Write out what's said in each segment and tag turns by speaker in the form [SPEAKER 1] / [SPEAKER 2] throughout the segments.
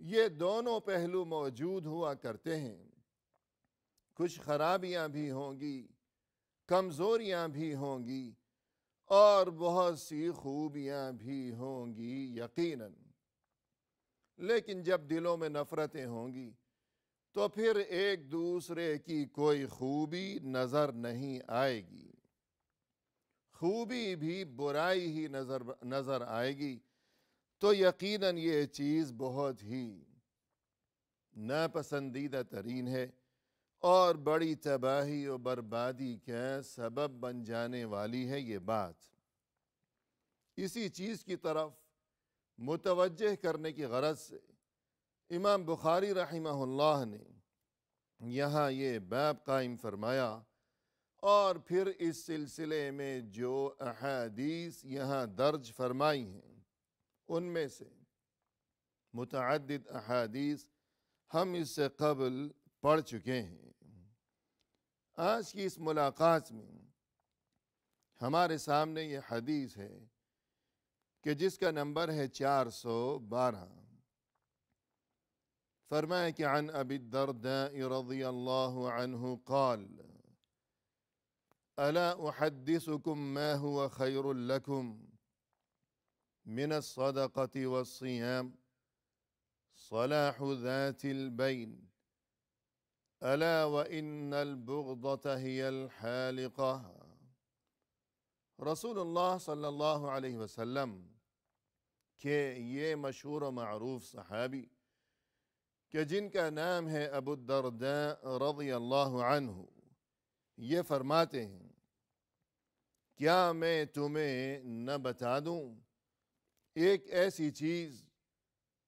[SPEAKER 1] یہ دونوں پہلو موجود ہوا کرتے ہیں۔ کچھ خرابیاں بھی ہوں گی، کمزوریاں بھی ہوں گی، اور بہت سی خوبیاں بھی ہوں گی یقیناً۔ لیکن جب دلوں میں نفرتیں ہوں گی تو پھر ایک دوسرے کی کوئی خوبی نظر نہیں آئے گی، خوبی بھی برائی ہی نظر آئے گی، تو یقیناً یہ چیز بہت ہی ناپسندیدہ ترین ہے اور بڑی تباہی و بربادی کا سبب بن جانے والی ہے یہ بات۔ اسی چیز کی طرف متوجہ کرنے کی غرض سے امام بخاری رحمہ اللہ نے یہاں یہ باب قائم فرمایا، اور پھر اس سلسلے میں جو احادیث یہاں درج فرمائی ہیں ان میں سے متعدد احادیث ہم اس سے قبل پڑھ چکے ہیں۔ آج کی اس ملاقات میں ہمارے سامنے یہ حدیث ہے کہ جس کا نمبر ہے 412۔ فرمایا کہ عن ابی الدرداء رضی اللہ عنہ قال الا احدثكم ما هو خير لكم من الصدقة والصيام صلاح ذات البين الا وان البغضة هي الحالقة۔ رسول اللہ صلی اللہ علیہ وسلم کے یہ مشہور و معروف صحابی کہ جن کا نام ہے ابو الدرداء رضی اللہ عنہ، یہ فرماتے ہیں کیا میں تمہیں نہ بتا دوں ایک ایسی چیز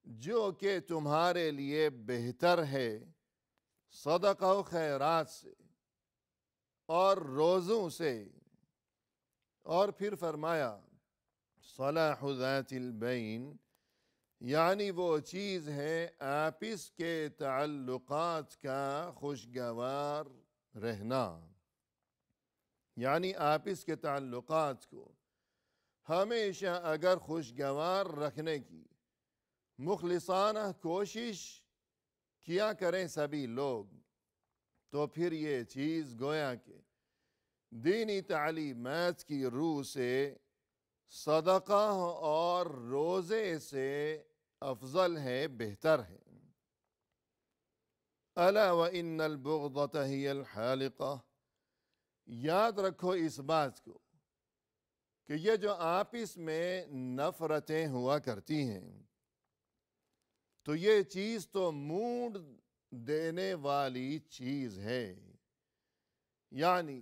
[SPEAKER 1] جو کہ تمہارے لیے بہتر ہے صدقہ و خیرات سے اور روزوں سے؟ اور پھر فرمایا صلاح ذات البین، یعنی وہ چیز ہے آپس کے تعلقات کا خوشگوار رہنا، یعنی آپس کے تعلقات کو ہمیشہ اگر خوشگوار رکھنے کی مخلصانہ کوشش کیا کریں سبھی لوگ، تو پھر یہ چیز گویا کہ دینی تعلیمات کی روح سے صدقہ اور روزے سے افضل ہے، بہتر ہے۔ الا وان البغضة هي الحالقة، یاد رکھو اس بات کو کہ یہ جو آپس میں نفرتیں ہوا کرتی ہیں تو یہ چیز تو موڑ دینے والی چیز ہے، یعنی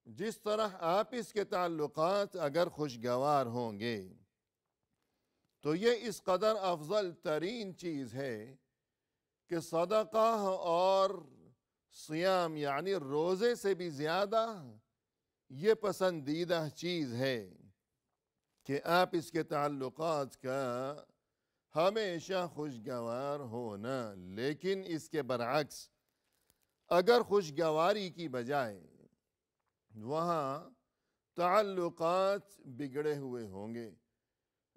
[SPEAKER 1] جس طرح آپس کے تعلقات اگر خوشگوار ہوں گے تو یہ اس قدر افضل ترین چیز ہے کہ صدقہ اور صیام یعنی روزے سے بھی زیادہ یہ پسندیدہ چیز ہے کہ آپس کے تعلقات کا ہمیشہ خوشگوار ہونا۔ لیکن اس کے برعکس اگر خوشگواری کی بجائے وہاں تعلقات بگڑے ہوئے ہوں گے،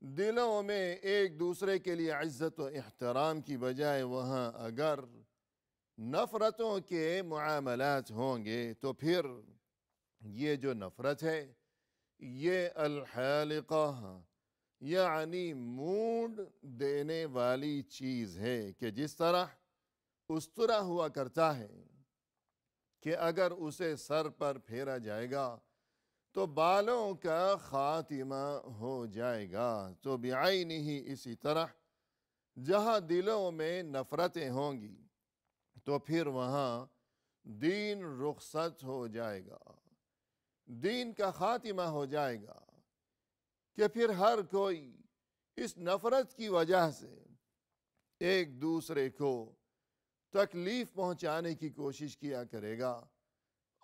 [SPEAKER 1] دلوں میں ایک دوسرے کے لیے عزت و احترام کی بجائے وہاں اگر نفرتوں کے معاملات ہوں گے، تو پھر یہ جو نفرت ہے یہ الحالقہ یعنی موڑ دینے والی چیز ہے، کہ جس طرح استرا ہوا کرتا ہے کہ اگر اسے سر پر پھیرا جائے گا تو بالوں کا خاتمہ ہو جائے گا، تو بعینہ ہی اسی طرح جہاں دلوں میں نفرتیں ہوں گی تو پھر وہاں دین رخصت ہو جائے گا، دین کا خاتمہ ہو جائے گا، کہ پھر ہر کوئی اس نفرت کی وجہ سے ایک دوسرے کو تکلیف پہنچانے کی کوشش کیا کرے گا،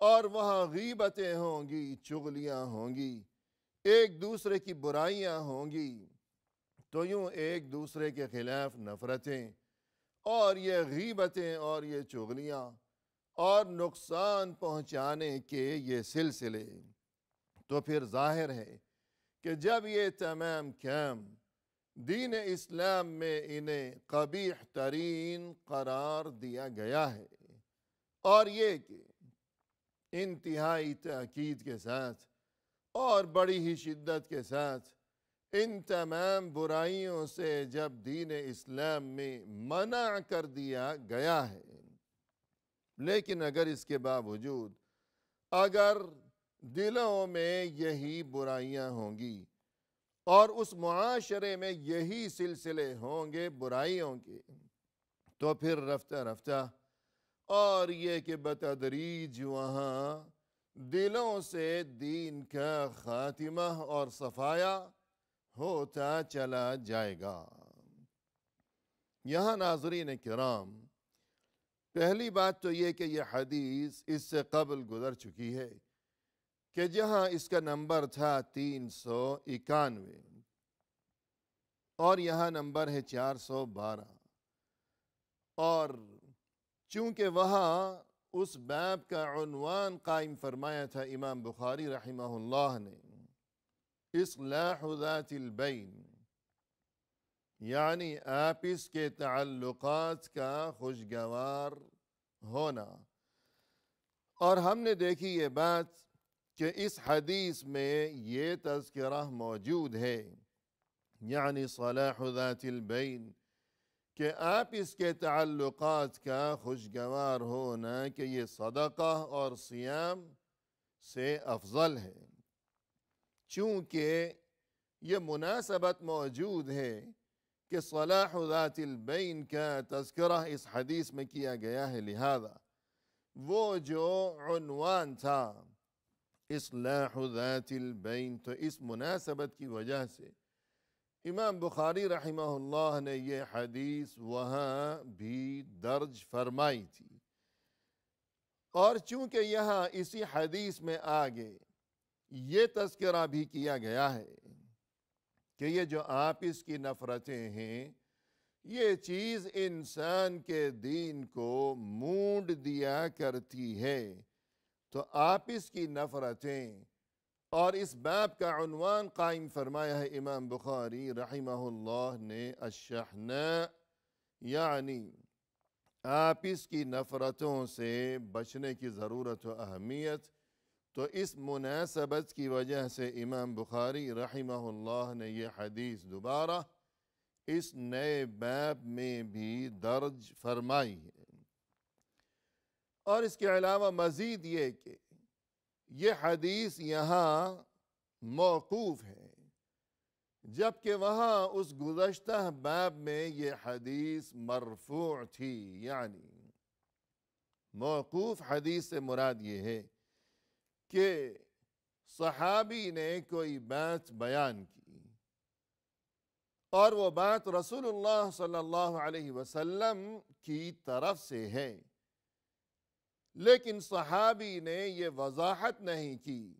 [SPEAKER 1] اور وہاں غیبتیں ہوں گی، چغلیاں ہوں گی، ایک دوسرے کی برائیاں ہوں گی، تو یوں ایک دوسرے کے خلاف نفرتیں اور یہ غیبتیں اور یہ چغلیاں اور نقصان پہنچانے کے یہ سلسلے، تو پھر ظاہر ہے کہ جب یہ تمام کام دین اسلام میں انہیں قبیح ترین قرار دیا گیا ہے، اور یہ کہ انتہائی تاکید کے ساتھ اور بڑی ہی شدت کے ساتھ ان تمام برائیوں سے جب دین اسلام میں منع کر دیا گیا ہے، لیکن اگر اس کے باوجود اگر دلوں میں یہی برائیاں ہوں گی اور اس معاشرے میں یہی سلسلے ہوں گے برائیوں کے، تو پھر رفتہ رفتہ اور یہ کہ بتدریج وہاں دلوں سے دین کا خاتمہ اور صفایا ہوتا چلا جائے گا۔ یہاں ناظرین کرام، پہلی بات تو یہ کہ یہ حدیث اس سے قبل گزر چکی ہے کہ جہاں اس کا نمبر تھا 391 اور یہاں نمبر ہے 412، اور چونکہ وہاں اس باب کا عنوان قائم فرمایا تھا امام بخاری رحمہ اللہ نے، اصلاح ذات البین، یعنی آپس کے تعلقات کا خوشگوار ہونا، اور ہم نے دیکھی یہ بات کہ اس حدیث میں یہ تذکرہ موجود ہے، یعنی صلاح ذات البین، کہ آپس کے تعلقات کا خوشگوار ہونا کہ یہ صدقہ اور صیام سے افضل ہے، چونکہ یہ مناسبت موجود ہے کہ صلاح ذات البین کا تذکرہ اس حدیث میں کیا گیا ہے، لہذا وہ جو عنوان تھا اصلاح ذات البین، تو اس مناسبت کی وجہ سے امام بخاری رحمہ اللہ نے یہ حدیث وہاں بھی درج فرمائی تھی، اور چونکہ یہاں اسی حدیث میں آگے یہ تذکرہ بھی کیا گیا ہے کہ یہ جو آپس کی نفرتیں ہیں، یہ چیز انسان کے دین کو مونڈ دیا کرتی ہے، تو آپس کی نفرتیں، اور اس باب کا عنوان قائم فرمایا ہے امام بخاری رحمہ اللہ نے الشحناء، یعنی آپس کی نفرتوں سے بچنے کی ضرورت و اہمیت، تو اس مناسبت کی وجہ سے امام بخاری رحمہ اللہ نے یہ حدیث دوبارہ اس نئے باب میں بھی درج فرمائی ہے۔ اور اس کے علاوہ مزید یہ کہ یہ حدیث یہاں موقوف ہے، جبکہ وہاں اس گزشتہ باب میں یہ حدیث مرفوع تھی، یعنی موقوف حدیث سے مراد یہ ہے کہ صحابی نے کوئی بات بیان کی اور وہ بات رسول اللہ صلی اللہ علیہ وسلم کی طرف سے ہے، لیکن صحابی نے یہ وضاحت نہیں کی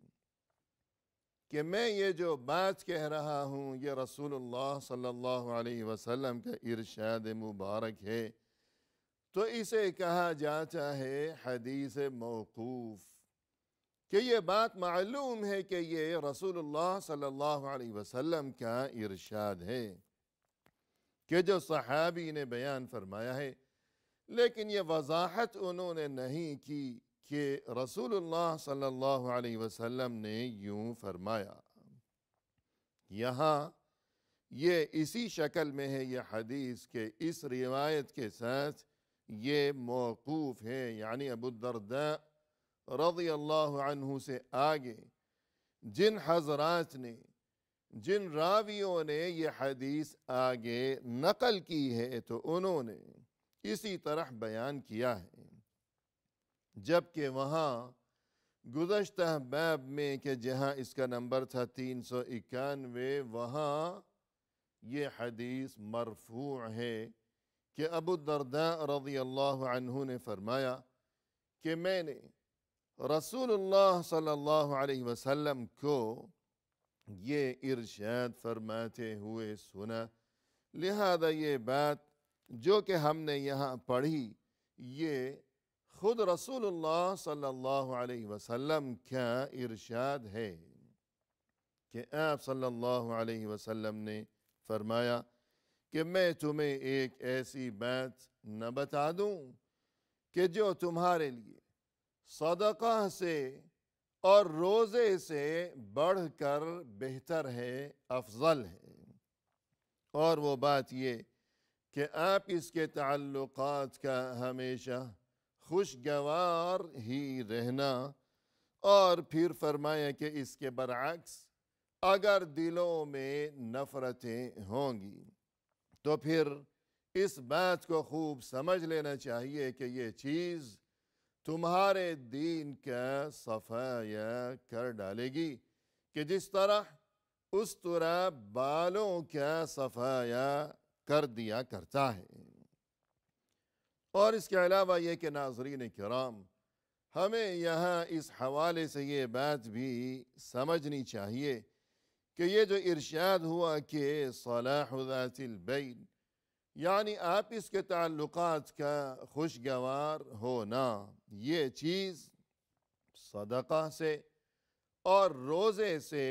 [SPEAKER 1] کہ میں یہ جو بات کہہ رہا ہوں یہ رسول اللہ صلی اللہ علیہ وسلم کا ارشاد مبارک ہے، تو اسے کہا جاتا ہے حدیث موقوف، کہ یہ بات معلوم ہے کہ یہ رسول اللہ صلی اللہ علیہ وسلم کا ارشاد ہے کہ جو صحابی نے بیان فرمایا ہے، لیکن یہ وضاحت انہوں نے نہیں کی کہ رسول اللہ صلی اللہ علیہ وسلم نے یوں فرمایا۔ یہاں یہ اسی شکل میں ہے یہ حدیث کہ اس روایت کے ساتھ یہ موقوف ہے، یعنی ابو الدرداء رضی اللہ عنہ سے آگے جن حضرات نے، جن راویوں نے یہ حدیث آگے نقل کی ہے، تو انہوں نے اسی طرح بیان کیا ہے، جبکہ وہاں گزشتہ باب میں کہ جہاں اس کا نمبر تھا 391، وہاں یہ حدیث مرفوع ہے کہ ابو الدرداء رضی اللہ عنہ نے فرمایا کہ میں نے رسول اللہ صلی اللہ علیہ وسلم کو یہ ارشاد فرماتے ہوئے سنا، لہذا یہ بات جو کہ ہم نے یہاں پڑھی یہ خود رسول اللہ صلی اللہ علیہ وسلم کا ارشاد ہے کہ آپ صلی اللہ علیہ وسلم نے فرمایا کہ میں تمہیں ایک ایسی بات نہ بتا دوں کہ جو تمہارے لیے صدقہ سے اور روزے سے بڑھ کر بہتر ہے، افضل ہے، اور وہ بات یہ کہ آپ اس کے تعلقات کا ہمیشہ خوشگوار ہی رہنا، اور پھر فرمایا کہ اس کے برعکس اگر دلوں میں نفرتیں ہوں گی تو پھر اس بات کو خوب سمجھ لینا چاہیے کہ یہ چیز تمہارے دین کا صفایا کر ڈالے گی، کہ جس طرح استرا بالوں کا صفایا کر دیا کرتا ہے۔ اور اس کے علاوہ یہ کہ ناظرین کرام، ہمیں یہاں اس حوالے سے یہ بات بھی سمجھنی چاہیے کہ یہ جو ارشاد ہوا کہ صلاح ذات البین، یعنی آپس کے تعلقات کا خوشگوار ہونا، یہ چیز صدقہ سے اور روزے سے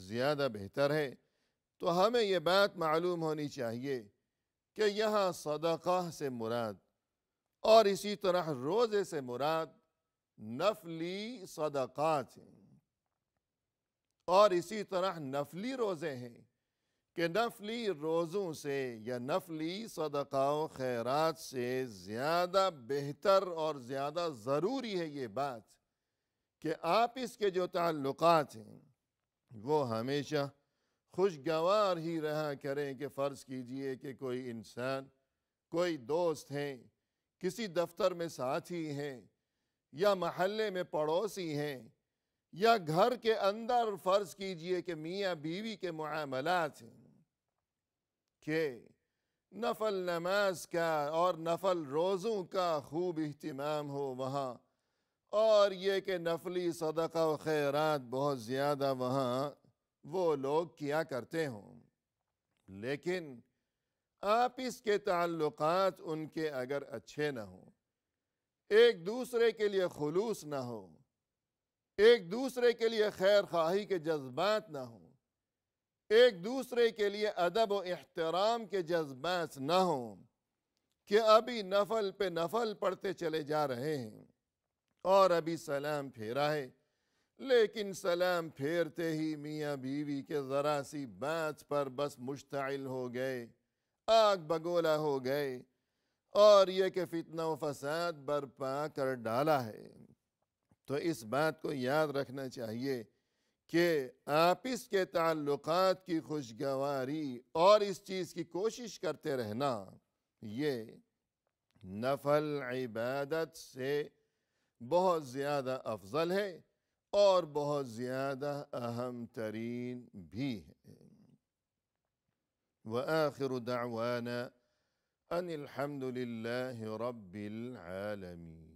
[SPEAKER 1] زیادہ بہتر ہے۔ تو ہمیں یہ بات معلوم ہونی چاہیے کہ یہاں صدقہ سے مراد اور اسی طرح روزے سے مراد نفلی صدقات ہیں، اور اسی طرح نفلی روزے ہیں کہ نفلی روزوں سے یا نفلی صدقہ و خیرات سے زیادہ بہتر اور زیادہ ضروری ہے یہ بات کہ آپ اس کے جو تعلقات ہیں وہ ہمیشہ خوشگوار ہی رہا کریں۔ کہ فرض کیجئے کہ کوئی انسان، کوئی دوست ہیں، کسی دفتر میں ساتھی ہیں، یا محلے میں پڑوسی ہیں، یا گھر کے اندر فرض کیجئے کہ میاں بیوی کے معاملات ہیں، کہ نفل نماز کا اور نفل روزوں کا خوب اہتمام ہو وہاں، اور یہ کہ نفلی صدقہ و خیرات بہت زیادہ وہاں وہ لوگ کیا کرتے ہوں، لیکن آپس کے تعلقات ان کے اگر اچھے نہ ہوں، ایک دوسرے کے لیے خلوص نہ ہو، ایک دوسرے کے لیے خیر خواہی کے جذبات نہ ہوں، ایک دوسرے کے لیے ادب و احترام کے جذبات نہ ہوں، کہ ابھی نفل پہ نفل پڑھتے چلے جا رہے ہیں اور ابھی سلام پھیرا ہے، لیکن سلام پھیرتے ہی میاں بیوی کے ذرا سی بات پر بس مشتعل ہو گئے، آگ بگولا ہو گئے، اور یہ کہ فتنہ و فساد برپا کر ڈالا ہے۔ تو اس بات کو یاد رکھنا چاہیے کہ آپس کے تعلقات کی خوشگواری اور اس چیز کی کوشش کرتے رہنا، یہ نفل عبادت سے بہت زیادہ افضل ہے اور بہت زیادہ اہم ترین بھی ہے۔ وآخر دعوانا ان الحمد للہ رب العالمین۔